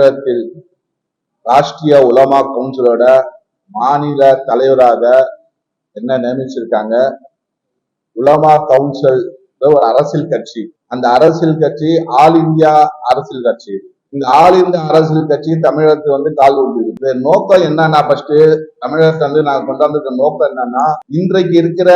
தமிழகத்தில் ராஷ்டிரிய உலமா கவுன்சிலோட மாநில தலைவராக என்ன நியமிச்சிருக்காங்க. உலமா கவுன்சில் ஒரு அரசியல் கட்சி. அந்த அரசியல் கட்சி ஆல் இந்தியா அரசியல் கட்சி. இந்த ஆல் இந்தியா அரசியல் கட்சி தமிழகத்துக்கு கால் ஊன்றிருக்கு. நோக்கம் என்னன்னா, ஃபர்ஸ்ட் தமிழகத்தை நாங்க கொண்டாந்துருக்க நோக்கம் என்னன்னா, இன்றைக்கு இருக்கிற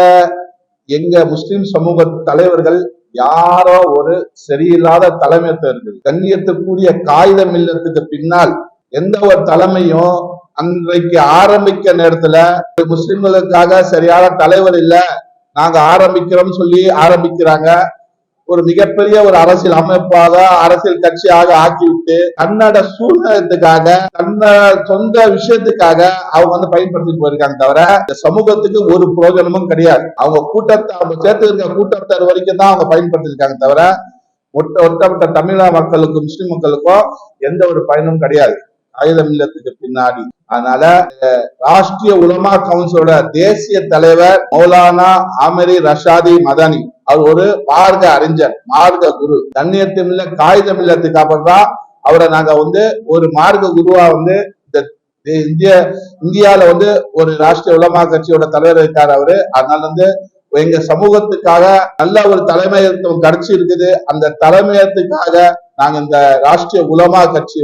எங்க முஸ்லிம் சமூக தலைவர்கள் யாரோ ஒரு சரியில்லாத தலைமையத்தை இருக்குது. கண்ணியத்துக்குரிய காகிதம் இல்லத்துக்கு பின்னால் எந்த ஒரு தலைமையும் அன்றைக்கு ஆரம்பிக்க நேரத்துல முஸ்லிம்களுக்காக சரியான தலைவர் இல்ல, நாங்க ஆரம்பிக்கிறோம் சொல்லி ஆரம்பிக்கிறாங்க. ஒரு மிகப்பெரிய ஒரு அரசியல் அமைப்பாக அரசியல் கட்சியாக ஆக்கிவிட்டு தன்னோட சூழ்நிலத்துக்காக தன்னோட சொந்த விஷயத்துக்காக அவங்க பயன்படுத்திட்டு போயிருக்காங்க. தவிர இந்த சமூகத்துக்கு ஒரு பிரயோஜனமும் கிடையாது. அவங்க கூட்டத்தை அவங்க சேர்த்து இருக்க கூட்டத்தார் வரைக்கும் தான் அவங்க பயன்படுத்திருக்காங்க. தவிர ஒட்டப்பட்ட தமிழக மக்களுக்கும் முஸ்லிம் மக்களுக்கும் எந்த ஒரு பயனும் கிடையாது ஆயுதம் இல்லத்துக்கு பின்னாடி. அதனால ராஷ்டிரிய உலமா கவுன்சிலோட தேசிய தலைவர் மௌலானா ஆமரி ரஷாதி மதனி, அவர் ஒரு மார்க்க அறிஞர், மார்க்க குரு. கண்ணியத்தும் இல்ல காகிதம் இல்லத்துக்கு அப்புறம் தான் அவரை நாங்க ஒரு மார்க்க குருவா இந்தியால ஒரு ராஷ்டிரிய உலமா கட்சியோட தலைவர் இருக்காரு அவரு. அதனால எங்க சமூகத்துக்காக நல்ல ஒரு தலைமையத்துவம் கிடைச்சி இருக்குது. அந்த தலைமையத்துக்காக நாங்க இந்த ராஷ்டிரிய உலமா கட்சி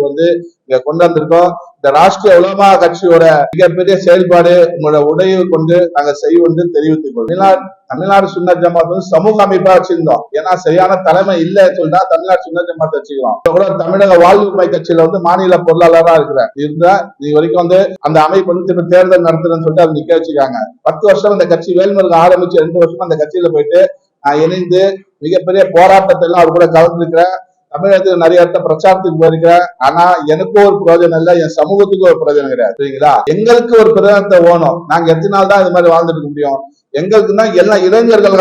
இங்க கொண்டு வந்திருக்கோம். இந்த ராஷ்டிரிய உலமா கட்சியோட மிகப்பெரிய செயல்பாடு உங்களோட உதவி கொண்டு நாங்க செய்வோம் தெரிவித்துக் கொள்வோம். தமிழ்நாடு சுன்னத் ஜமாத் சமூக அமைப்பா வச்சிருந்தோம். ஏன்னா சரியான தலைமை இல்ல சொல்லிட்டா தமிழ்நாடு சுன்னத் ஜமாத் வச்சுக்கிறோம். கூட தமிழக வாழ்வுரிமை கட்சியில மாநில பொருளாளராக இருக்கிறேன். இருந்தா இது வரைக்கும் அந்த அமைப்பு தேர்தல் நடத்துறேன்னு சொல்லிட்டு அது நிக்க வச்சுக்காங்க. 10 வருஷம் இந்த கட்சி வேல்முருகன் ஆரம்பிச்சு 2 வருஷம் அந்த கட்சியில போயிட்டு நான் இணைந்து மிகப்பெரிய போராட்டத்தை எல்லாம் அவர் கூட கலந்துருக்கிறேன். தமிழகத்துக்கு நிறைய இடத்த பிரச்சாரத்துக்கு போயிருக்கிறேன். ஆனா எனக்கும் ஒரு பிரயோஜனம் இல்லை, என் சமூகத்துக்கு ஒரு பிரயோஜனம் கிடையாது. சரிங்களா? எங்களுக்கு ஒரு பிரயோஜனத்தை ஓணும். நாங்க எத்தனை நாள் தான் இது மாதிரி வாழ்ந்துட்டு முடியும்? எங்களுக்குன்னா எல்லாம் இளைஞர்கள்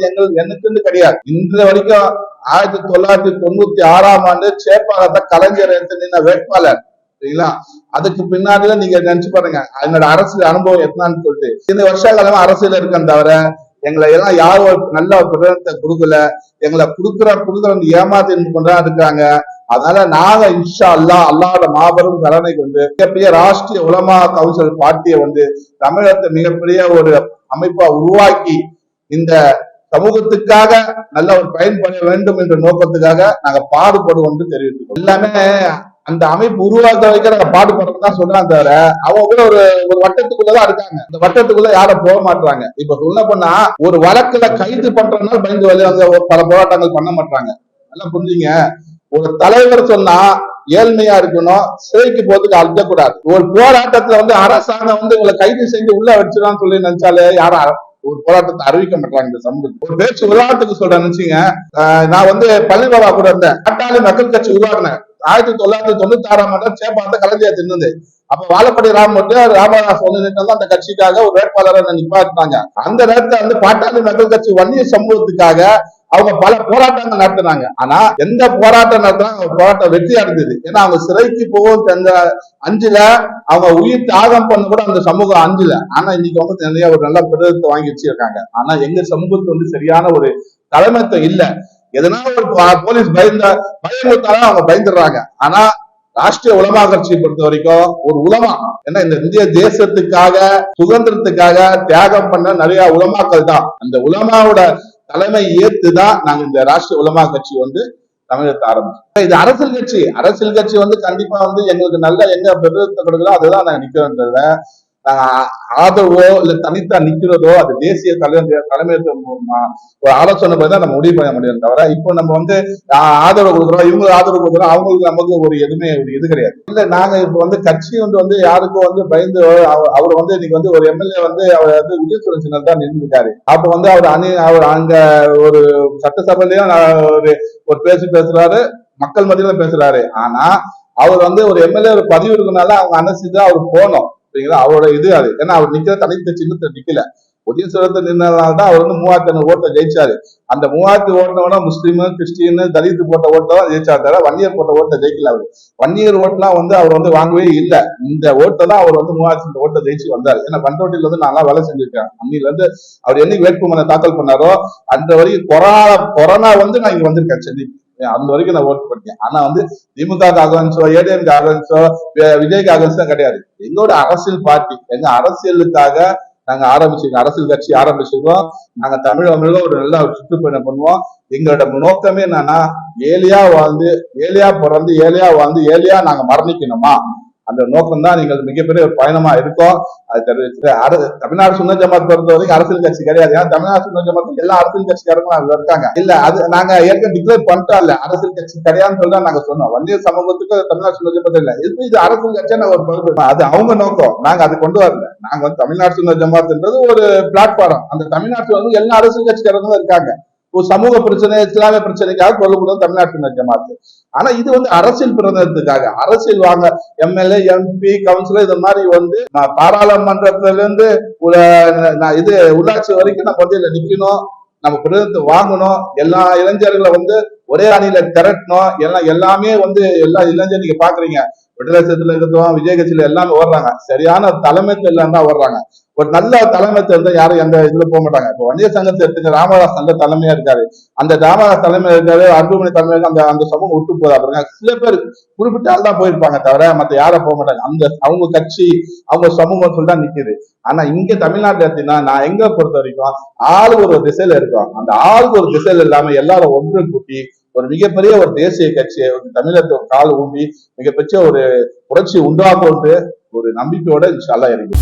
எங்களுக்கு எனக்குன்னு கிடையாது. இன்று வரைக்கும் 1996ஆம் ஆண்டு சேப்பாக்கத்தை கலைஞர் எடுத்து நின்ன வேட்பாளர். சரிங்களா? அதுக்கு பின்னாடிதான் நீங்க நினைச்சு பாருங்க என்னோட அரசியல் அனுபவம் எத்தனான்னு சொல்லிட்டு. இந்த வருஷ காலமா அரசியல் இருக்கேன். தவிர எங்களை எல்லாம் யாரும் நல்ல பிரயோஜனத்தை கொடுக்கல. எங்களை கொடுக்குற ஏமாத்தி கொண்டா இருக்காங்க. அதனால நாங்க இன்ஷா அல்லாஹ் அல்லாஹ்வோட மாபெரும் கருணை கொண்டு மிகப்பெரிய ராஷ்டிரிய உலமா கவுன்சில் பார்ட்டியை தமிழகத்தை மிகப்பெரிய ஒரு அமைப்பா உருவாக்கி இந்த சமூகத்துக்காக நல்ல ஒரு பயன்பட வேண்டும் என்ற நோக்கத்துக்காக நாங்க பாடுபடுவோம் தெரிவித்துக்கோம். எல்லாமே அந்த அமைப்பு உருவாக்க வைக்க நாங்க பாடுபடுறோம் தான் சொல்றாங்க. தவிர அவங்க கூட ஒரு வட்டத்துக்குள்ளதான் இருக்காங்க. அந்த வட்டத்துக்குள்ள யாரும் போக மாட்டாங்க. இப்ப சொல்ல போனா ஒரு வழக்குல கைது பண்றதுனால பயந்து பல போராட்டங்கள் பண்ண மாட்டாங்க. நல்லா புரிஞ்சுங்க. ஒரு தலைவர் சொன்னா ஏழ்மையா இருக்கணும், சிறைக்கு போறதுக்கு அழுத்தக்கூடாது. ஒரு போராட்டத்துல அரசாங்கம் உங்களை கைது செஞ்சு உள்ள வச்சிடலாம்னு சொல்லி நினைச்சாலே யாரும் ஒரு போராட்டத்தை அறிவிக்க மாட்டாங்க இந்த சமூகத்துக்கு. ஒரு பேச்சு உதாரணத்துக்கு சொல்றேன் நினைச்சீங்க. நான் பழனிபாபா கூட இருந்தேன். பாட்டாளி மக்கள் கட்சி உருவாக்குனேன் 1996ஆம் ஆண்டு சேப்பாத்த கலைஞர் தின்னது. அப்ப வாழப்படி ராமதாஸ் அந்த கட்சிக்காக ஒரு வேட்பாளரை நிப்பாட்டினாங்க. அந்த நேரத்துல பாட்டாளி மக்கள் கட்சி வன்னிய சமூகத்துக்காக அவங்க பல போராட்டங்கள் நடத்தினாங்க. ஆனா எந்த போராட்டம் நடத்தினாங்க போராட்டம் வெற்றி அடைந்தது. ஏன்னா அவங்க சிறைக்கு போகும் அஞ்சுல அவங்க உயிர் தியாகம் பண்ண கூட அந்த சமூகம் அஞ்சுல. ஆனா இன்னைக்கு நிறைய ஒரு நல்ல பிரதத்தை வாங்கி வச்சிருக்காங்க. ஆனா எங்க சமூகத்துக்கு சரியான ஒரு தலைமைத்துவம் இல்ல. எதனா ஒரு போலீஸ் பயமுறுத்தாலும் அவங்க பயந்துடுறாங்க. ஆனா ராஷ்டிரிய உலமா கட்சியை பொறுத்த வரைக்கும் ஒரு உலமா, ஏன்னா இந்த இந்திய தேசத்துக்காக சுதந்திரத்துக்காக தியாகம் பண்ண நிறைய உலமாக்கள் தான். அந்த உலமாவோட தலைமை ஏத்துதான் நாங்க இந்த ராஷ்டிரிய உலமா கட்சி தமிழகத்தை ஆரம்பிச்சோம். இது அரசியல் கட்சி கண்டிப்பா எங்களுக்கு நல்ல எங்க பிரதத்தை கொடுக்கலோ அதுதான் நாங்க நிக்கிறோன்றத ஆதரவோ இல்ல தனித்தா நிக்கிறதோ அது தேசிய தலைமைத்துவம் ஒரு ஆலோசனை தான் நம்ம முடிவு பண்ண முடியும். தவிர இப்போ நம்ம ஆதரவு கொடுக்குறோம், இவங்களுக்கு ஆதரவு கொடுக்குறோம், அவங்களுக்கு நமக்கு ஒரு எதுவுமே ஒரு இது கிடையாது. இல்ல நாங்க இப்ப கட்சி யாருக்கும் பயந்து அவர் இன்னைக்கு ஒரு எம்எல்ஏ அவர் உதயசூரன் சின்னம் தான் நின்றுருக்காரு. அப்ப அவர் அங்க ஒரு சட்டசபையிலயும் ஒரு பேசுறாரு, மக்கள் மத்தியில பேசுறாரு. ஆனா அவர் ஒரு எம்எல்ஏ ஒரு பதிவு இருக்கனால அவங்க அனுசரிச்சு அவர் போனோம். அவரோட இது அது. ஏன்னா அவர் நிக்கிற தனித்த சின்னத்தை நிக்கல, உதயசூரத்தை நின்னதால்தான் அவர் 3500 ஓட்டை ஜெயிச்சாரு. அந்த 3000 ஓட்டோட முஸ்லீமு கிறிஸ்டின் தலித்து போட்ட ஓட்டதான் ஜெயிச்சாரு. தவிர வன்னியர் போட்ட ஓட்டை ஜெயிக்கல. அவரு வன்னியர் ஓட்டெல்லாம் அவர் வாங்கவே இல்லை. இந்த ஓட்டை தான் அவர் 3000 ஓட்டை ஜெயிச்சு வந்தாரு. ஏன்னா பண்டோட்டில நான் வேலை செஞ்சிருக்கேன். அன்னில அவர் என்னைக்கு வேட்புமனை தாக்கல் பண்ணாரோ அந்த வரைக்கும் கொரோனா நான் இங்க வந்திருக்கேன் சென்னை. அந்த வரைக்கும் நான் ஓட்டு பண்ணிட்டேன். ஆனா வந்து திமுக அகவன்ஸோ ஏடிஎம்கே அகவன்ஸோ விஜய்க்கு அகவன்ஸோ கிடையாது. எங்களோட அரசியல் பார்ட்டி, எங்க அரசியலுக்காக நாங்க ஆரம்பிச்சிருக்கோம், அரசியல் கட்சி ஆரம்பிச்சிருக்கோம். நாங்க தமிழக ஒரு நல்ல சுற்றுப்பயணம் பண்ணுவோம். எங்களோட நோக்கமே என்னன்னா, ஏழையா பிறந்து ஏழையா நாங்க மரணிக்கணுமா, அந்த நோக்கம் தான் நீங்கள் மிகப்பெரிய ஒரு பயணமா இருக்கும். அது தெரிவிச்சு தமிழ்நாடு சுன்ன ஜமாத் பொறுத்த வரைக்கும் அரசியல் கட்சி கிடையாது. ஏன்னா தமிழ்நாடு சுன்ன ஜமாத் எல்லா அரசியல் கட்சிக்காரங்களும் அதுல இருக்காங்க. இல்ல அது நாங்க ஏற்கனவே டிக்ளேர் பண்ணிட்டோம், இல்ல அரசியல் கட்சி கிடையாதுன்னு சொல்லி நாங்க சொன்னோம். வன்னியர் சமூகத்துக்கு தமிழ்நாடு சுன்ன ஜமாத் இல்ல, இது அரசியல் கட்சியா நாங்க ஒரு பொறுப்பு, அது அவங்க நோக்கம். நாங்க அது கொண்டு வரல. நாங்க வந்து தமிழ்நாடு சுன்ன ஜமாத்ன்றது ஒரு பிளாட்ஃபார்ம். அந்த தமிழ்நாட்டுல வந்து எல்லா அரசியல் கட்சிக்காரங்களும் இருக்காங்க. ஒரு சமூக பிரச்சனை, இஸ்லாமிய பிரச்சனைக்காக கொல்லப்படுறது தமிழ்நாட்டு சுன்ன ஜமாத். ஆனா இது வந்து அரசியல் பிரதிநிதித்துவத்துக்காக, அரசியல் வாங்க எம்எல்ஏ எம்பி கவுன்சிலர் இது மாதிரி வந்து பாராளுமன்றத்துல இருந்து இது உள்ளாட்சி வரைக்கும் நம்ம வந்து இதுல நிக்கணும், நம்ம பிரதிநிதித்துவம் வாங்கணும். எல்லா இளைஞர்களை வந்து ஒரே அணியில திரட்டணும். எல்லாமே வந்து எல்லா இளைஞர் நீங்க பாக்குறீங்க, விடுதலை சிறுத்தைகள் இருக்கட்டும், விஜய் கட்சியில எல்லாமே ஓடுறாங்க. சரியான தலைமைத்துவம் தான் ஓடுறாங்க. ஒரு நல்ல தலைமைத்துவம் இருந்தா யாரும் எந்த இதுல போக மாட்டாங்க. இப்போ வன்னியர் சங்கத்தை எடுத்துக்க, ராமதாஸ் நல்ல தலைமையா இருக்காரு. அந்த ராமதாஸ் தலைமையா இருக்காரு, அன்புமணி தலைமையா அந்த சமூகம் விட்டு போதா பாருங்க. சில பேர் குறிப்பிட்ட ஆள் தான் போயிருப்பாங்க, தவிர மத்த யாரும் போக மாட்டாங்க. அவங்க கட்சி அவங்க சமூகம் சொல்லிதான் நிக்குது. ஆனா இங்க தமிழ்நாட்டுல எடுத்தீங்கன்னா, நான் எங்க பொறுத்த வரைக்கும் ஆளுக்கு ஒரு திசையில இருக்கோம். அந்த ஆளுக்கு ஒரு திசையில இல்லாம எல்லாரும் ஒன்று கூட்டி ஒரு மிகப்பெரிய ஒரு தேசிய கட்சியை தமிழகத்தை கால் ஊண்டி மிகப்பெரிய ஒரு புரட்சி உண்டாக்கும் ஒரு நம்பிக்கையோட இன்ஷா அல்லாஹ் இருக்கு.